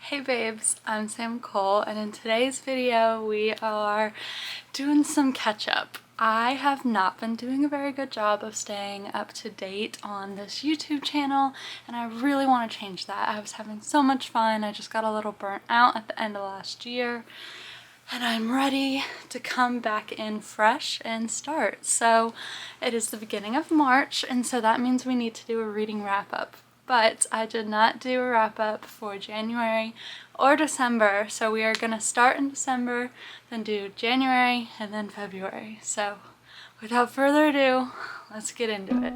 Hey babes, I'm Sam Cole, and in today's video we are doing some catch up. I have not been doing a very good job of staying up to date on this YouTube channel, and I really want to change that. I was having so much fun. I just got a little burnt out at the end of last year, and I'm ready to come back in fresh and start. So it is the beginning of March, and so that means we need to do a reading wrap up. But I did not do a wrap up for January or December, so we are gonna start in December, then do January, and then February. So without further ado, let's get into it.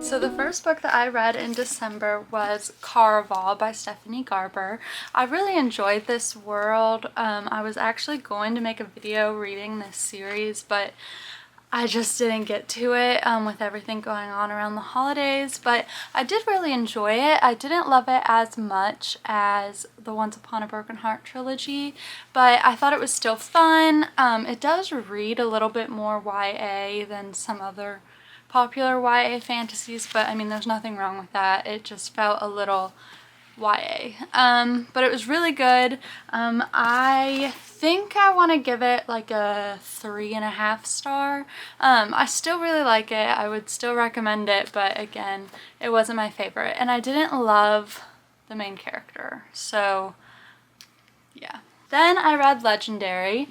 So the first book that I read in December was Caraval by Stephanie Garber. I really enjoyed this world. I was actually going to make a video reading this series, but I just didn't get to it with everything going on around the holidays, but I did really enjoy it. I didn't love it as much as the Once Upon a Broken Heart trilogy, but I thought it was still fun. It does read a little bit more YA than some other popular YA fantasies, but I mean, there's nothing wrong with that. It just felt a little YA. But it was really good. I think I want to give it like a 3.5 star. I still really like it. I would still recommend it, but again, it wasn't my favorite. And I didn't love the main character, so yeah. Then I read Legendary,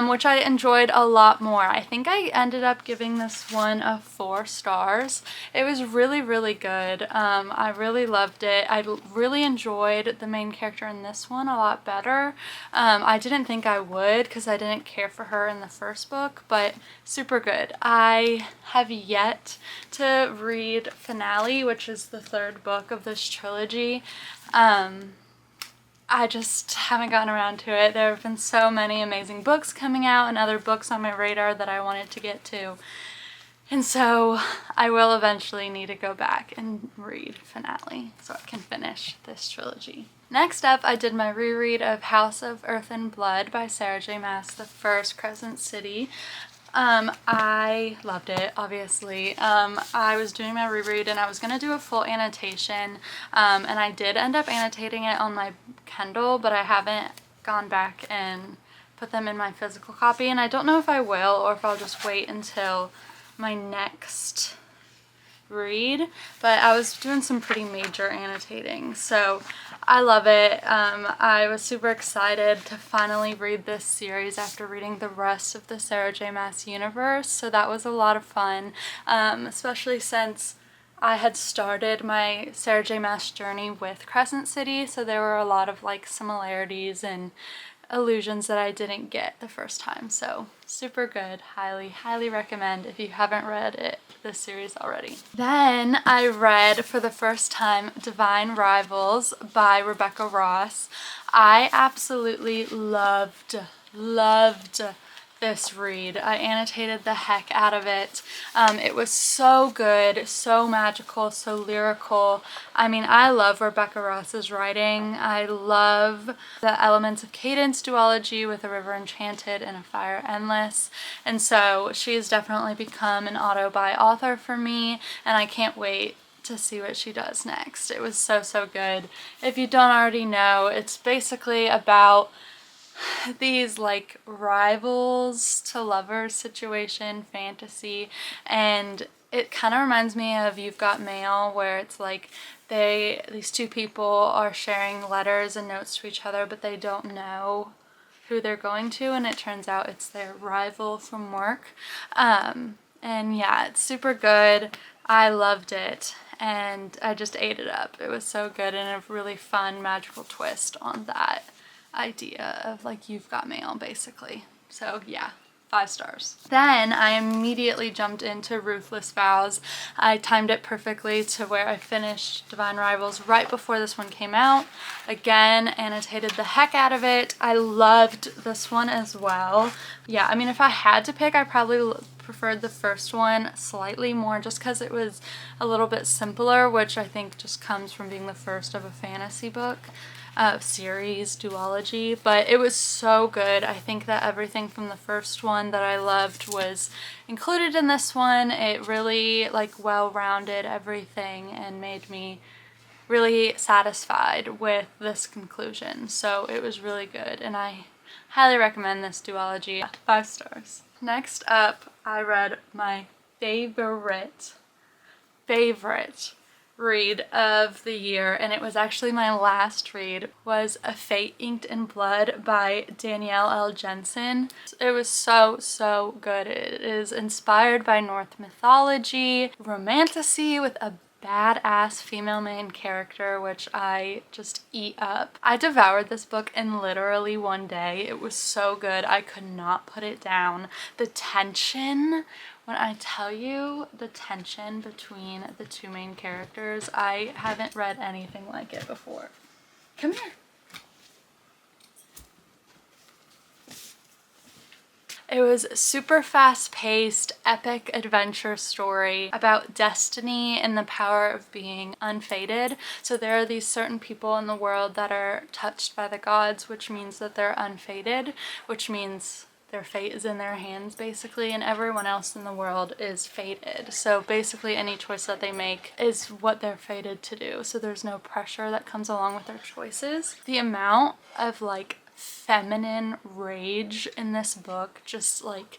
which I enjoyed a lot more. I think I ended up giving this one a 4 stars. It was really, really good. I really loved it. I really enjoyed the main character in this one a lot better. I didn't think I would because I didn't care for her in the first book, but super good. I have yet to read Finale, which is the 3rd book of this trilogy. I just haven't gotten around to it. There have been so many amazing books coming out and other books on my radar that I wanted to get to. And so I will eventually need to go back and read Finale so I can finish this trilogy. Next up, I did my reread of House of Earth and Blood by Sarah J. Maas, the first Crescent City. I loved it, obviously. I was doing my reread and I was gonna do a full annotation, and I did end up annotating it on my Kindle, but I haven't gone back and put them in my physical copy, and I don't know if I will or if I'll just wait until my next read, but I was doing some pretty major annotating, so I love it. I was super excited to finally read this series after reading the rest of the Sarah J. Maas universe, so that was a lot of fun, especially since I had started my Sarah J. Maas journey with Crescent City, so there were a lot of like similarities and illusions that I didn't get the first time. So super good. Highly recommend if you haven't read this series already. Then I read for the first time Divine Rivals by Rebecca Ross. I absolutely loved this read. I annotated the heck out of it. It was so good, so magical, so lyrical. I mean, I love Rebecca Ross's writing. I love the elements of cadence duology with A River Enchanted and A Fire Endless. And so she's definitely become an auto-buy author for me, and I can't wait to see what she does next. It was so good. If you don't already know, it's basically about these like rivals to lovers situation fantasy, and it kind of reminds me of You've Got Mail, where it's like these two people are sharing letters and notes to each other, but they don't know who they're going to, and it turns out it's their rival from work. And yeah, it's super good. I loved it and I just ate it up. It was so good and a really fun magical twist on that idea of like You've Got Mail basically. So yeah, 5 stars. Then I immediately jumped into Ruthless Vows. I timed it perfectly to where I finished Divine Rivals right before this one came out. Again, annotated the heck out of it. I loved this one as well. Yeah, I mean, if I had to pick, I probably preferred the first one slightly more just because it was a little bit simpler, which I think just comes from being the first of a fantasy book series duology, but it was so good. I think that everything from the first one that I loved was included in this one. It really like well-rounded everything and made me really satisfied with this conclusion. So it was really good and I highly recommend this duology. 5 stars. Next up, I read my favorite read of the year, and it was actually my last read, was A Fate Inked in Blood by Danielle L. Jensen. It was so good. It is inspired by Norse mythology, romantasy with a badass female main character, which I just eat up. I devoured this book in literally one day. It was so good. I could not put it down. The tension, when I tell you the tension between the two main characters, I haven't read anything like it before. Come here. It was a super fast-paced, epic adventure story about destiny and the power of being unfated. So there are these certain people in the world that are touched by the gods, which means that they're unfated, which means their fate is in their hands basically, and everyone else in the world is fated. So basically any choice that they make is what they're fated to do. So there's no pressure that comes along with their choices. The amount of like feminine rage in this book just like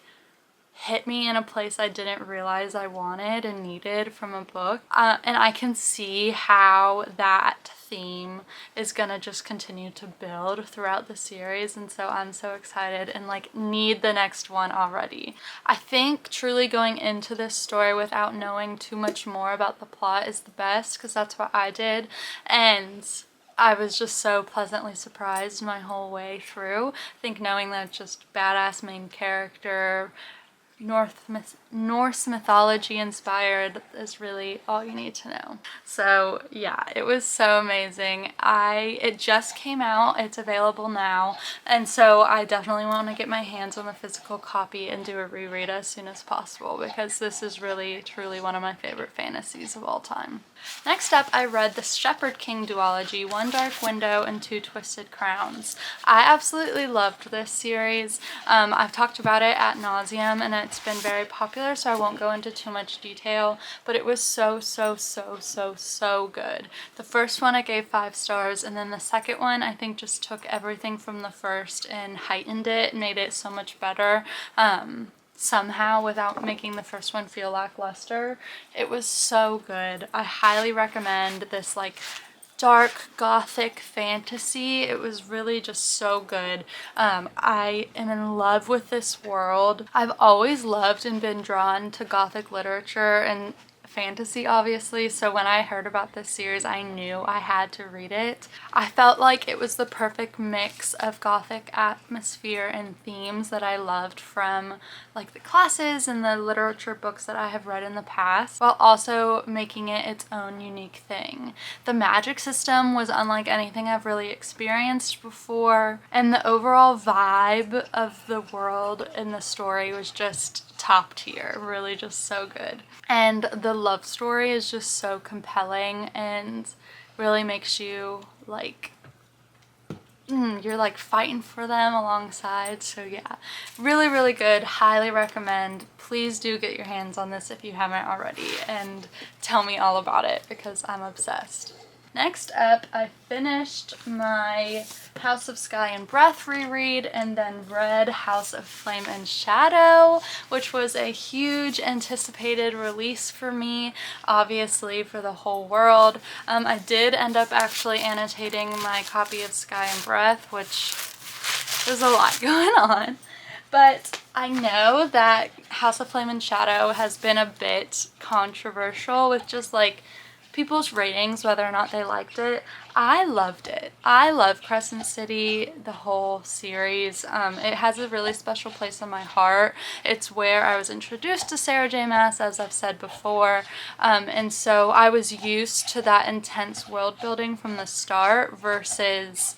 hit me in a place I didn't realize I wanted and needed from a book. And I can see how that theme is gonna just continue to build throughout the series, and so I'm so excited and like need the next one already. I think truly going into this story without knowing too much more about the plot is the best, because that's what I did, and I was just so pleasantly surprised my whole way through. I think knowing that it's just badass main character, Norse mythology inspired is really all you need to know. So yeah, it was so amazing. It just came out, it's available now, and so I definitely want to get my hands on the physical copy and do a reread as soon as possible, because this is really truly one of my favorite fantasies of all time. Next up, I read the Shepherd King duology, One Dark Window and Two Twisted Crowns. I absolutely loved this series. I've talked about it ad nauseum and it's been very popular, so I won't go into too much detail, but it was so good. The first one I gave 5 stars, and then the second one I think just took everything from the first and heightened it, made it so much better. Somehow without making the first one feel lackluster. It was so good. I highly recommend this like dark gothic fantasy. It was really just so good. I am in love with this world. I've always loved and been drawn to gothic literature and fantasy, obviously, so when I heard about this series I knew I had to read it. I felt like it was the perfect mix of gothic atmosphere and themes that I loved from like the classes and the literature books that I have read in the past, while also making it its own unique thing. The magic system was unlike anything I've really experienced before, and the overall vibe of the world and the story was just top tier, really just so good. And the love story is just so compelling and really makes you like you're like fighting for them alongside. So yeah, really good. Highly recommend. Please do get your hands on this if you haven't already and tell me all about it, because I'm obsessed. Next up, I finished my House of Sky and Breath reread and then read House of Flame and Shadow, which was a huge anticipated release for me, obviously for the whole world. I did end up actually annotating my copy of Sky and Breath, which there's a lot going on. But I know that House of Flame and Shadow has been a bit controversial with just like people's ratings, whether or not they liked it. I loved it. I love Crescent City, the whole series. It has a really special place in my heart. It's where I was introduced to Sarah J. Maas, as I've said before, and so I was used to that intense world building from the start versus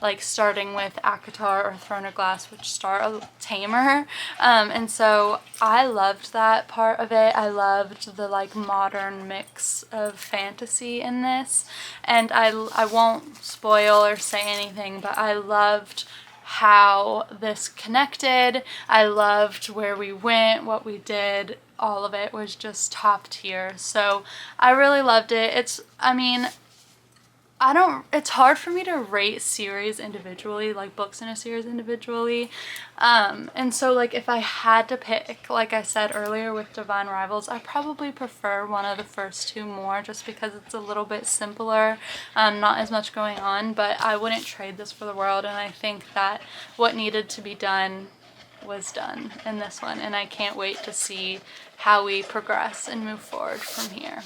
like starting with ACOTAR or Throne of Glass, which star a tamer. And so I loved that part of it. I loved the like modern mix of fantasy in this, and I won't spoil or say anything, but I loved how this connected. I loved where we went, what we did. All of it was just top tier. So I really loved it. It's hard for me to rate series individually, like books in a series individually. And so like if I had to pick, like I said earlier with Divine Rivals, I probably prefer one of the first two more just because it's a little bit simpler, not as much going on, but I wouldn't trade this for the world, and I think that what needed to be done was done in this one, and I can't wait to see how we progress and move forward from here.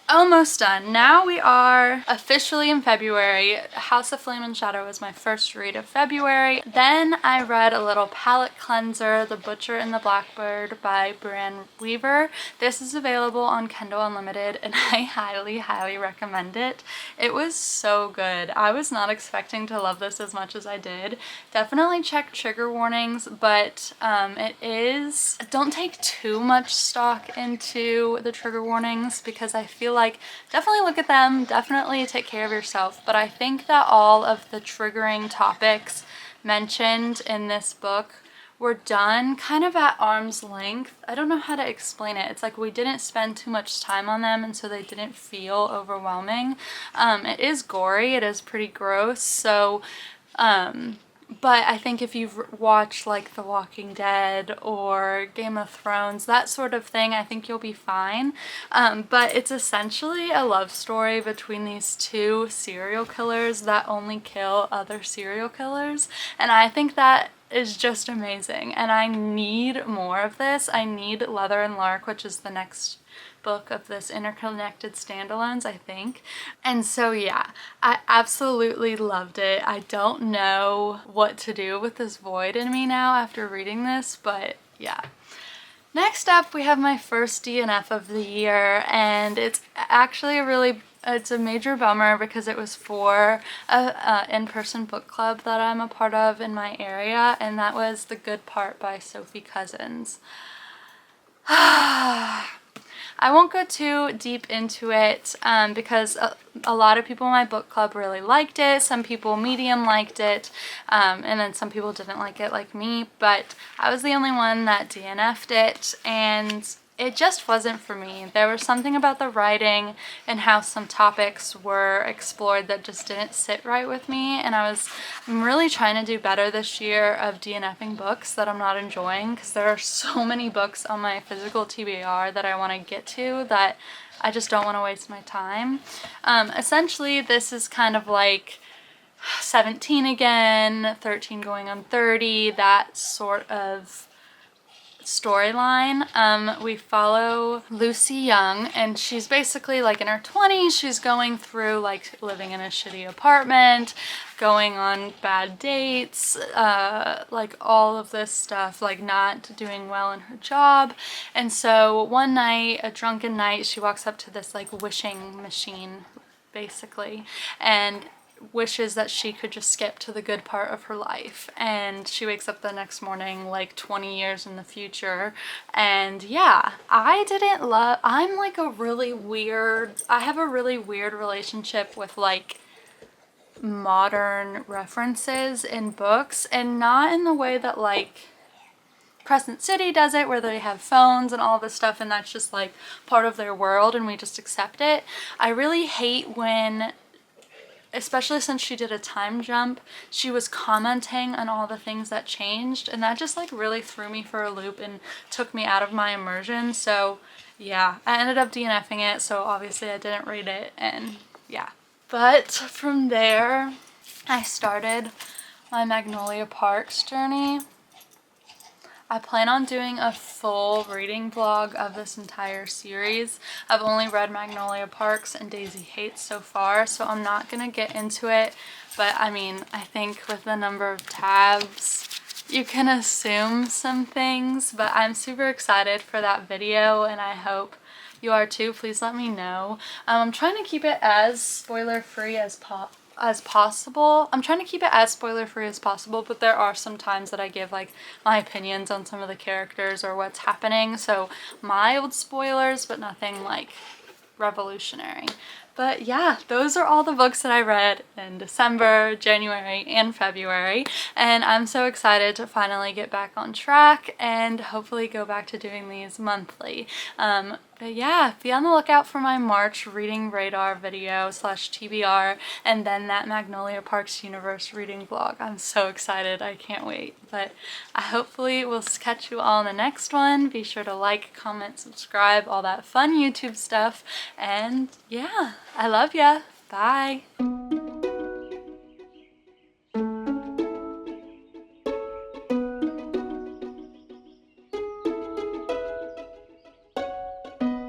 Almost done. Now we are officially in February. House of Flame and Shadow was my first read of February. Then I read a little palette cleanser, The Butcher and the Blackbird by Brienne Weaver. This is available on Kindle Unlimited, and I highly, highly recommend it. It was so good. I was not expecting to love this as much as I did. Definitely check trigger warnings, but don't take too much stock into the trigger warnings, because I feel like definitely look at them, definitely take care of yourself, but I think that all of the triggering topics mentioned in this book were done kind of at arm's length. I don't know how to explain it. It's like we didn't spend too much time on them, and so they didn't feel overwhelming. It is gory, it is pretty gross, so but I think if you've watched like The Walking Dead or Game of Thrones, that sort of thing, I think you'll be fine. But it's essentially a love story between these two serial killers that only kill other serial killers. And I think that is just amazing. And I need more of this. I need Leather and Lark, which is the next book of this interconnected standalones, I think. And so yeah, I absolutely loved it. I don't know what to do with this void in me now after reading this, but yeah. Next up, we have my first DNF of the year, and it's actually it's a major bummer because it was for a in-person book club that I'm a part of in my area, and that was The Good Part by Sophie Cousins. I won't go too deep into it because a lot of people in my book club really liked it. Some people medium liked it, and then some people didn't like it like me, but I was the only one that DNF'd it, and it just wasn't for me. There was something about the writing and how some topics were explored that just didn't sit right with me, and I'm really trying to do better this year of DNFing books that I'm not enjoying, because there are so many books on my physical TBR that I want to get to that I just don't want to waste my time. Essentially, this is kind of like 17 again, 13 going on 30, that sort of storyline. We follow Lucy Young, and she's basically like in her 20s. She's going through like living in a shitty apartment, going on bad dates, like all of this stuff, like not doing well in her job. And so one night, a drunken night, she walks up to this like wishing machine basically, and wishes that she could just skip to the good part of her life, and she wakes up the next morning like 20 years in the future. And yeah, I'm like I have a really weird relationship with like modern references in books, and not in the way that like Crescent City does it, where they have phones and all this stuff and that's just like part of their world and we just accept it. I really hate when, especially since she did a time jump, she was commenting on all the things that changed, and that just like really threw me for a loop and took me out of my immersion. So yeah, I ended up DNFing it, so obviously I didn't read it, and yeah. But from there, I started my Magnolia Parks journey. I plan on doing a full reading vlog of this entire series. I've only read Magnolia Parks and Daisy Hates so far, so I'm not gonna get into it, but I mean, I think with the number of tabs, you can assume some things, but I'm super excited for that video, and I hope you are too. Please let me know. I'm trying to keep it as spoiler free as as possible. I'm trying to keep it as spoiler free as possible, but there are some times that I give like my opinions on some of the characters or what's happening, so mild spoilers but nothing like revolutionary. But yeah, those are all the books that I read in December, January, and February, and I'm so excited to finally get back on track and hopefully go back to doing these monthly. But yeah, be on the lookout for my March reading radar video / TBR, and then that Magnolia Parks Universe reading vlog. I'm so excited, I can't wait. But I hopefully will catch you all in the next one. Be sure to like, comment, subscribe, all that fun YouTube stuff, and yeah, I love ya. Bye.